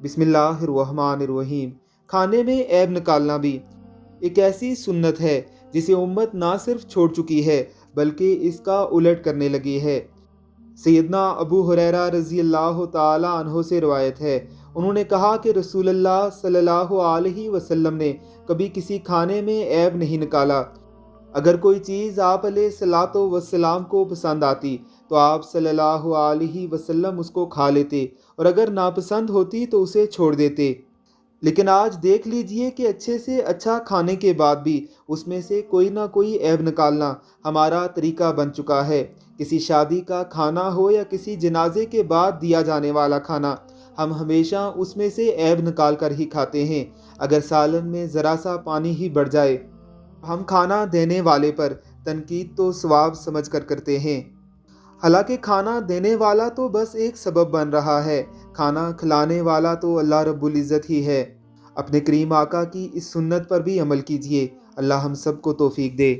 बिस्मिल्लाहिर्रहमानिर्रहीम। खाने में ऐब निकालना भी एक ऐसी सुन्नत है जिसे उम्मत ना सिर्फ छोड़ चुकी है बल्कि इसका उलट करने लगी है। सैयदना अबू हुरैरा रज़ी अल्लाह ताला अन्हो से रवायत है, उन्होंने कहा कि रसूलुल्लाह सल्लल्लाहु अलैहि वसल्लम ने कभी किसी खाने में ऐब नहीं निकाला। अगर कोई चीज़ आप अलैहिस्सलातो वस्सलाम को पसंद आती तो आप सल्लल्लाहु अलैहि वसल्लम उसको खा लेते और अगर नापसंद होती तो उसे छोड़ देते। लेकिन आज देख लीजिए कि अच्छे से अच्छा खाने के बाद भी उसमें से कोई ना कोई ऐब निकालना हमारा तरीका बन चुका है। किसी शादी का खाना हो या किसी जनाजे के बाद दिया जाने वाला खाना, हम हमेशा उसमें से ऐब निकाल कर ही खाते हैं। अगर सालन में ज़रा सा पानी ही बढ़ जाए, हम खाना देने वाले पर तनकीद तो सवाब समझ कर करते हैं। हालांकि खाना देने वाला तो बस एक सबब बन रहा है, खाना खिलाने वाला तो अल्लाह रब्बुल इज़्ज़त ही है। अपने करीम आका की इस सुन्नत पर भी अमल कीजिए। अल्लाह हम सबको तौफीक दे।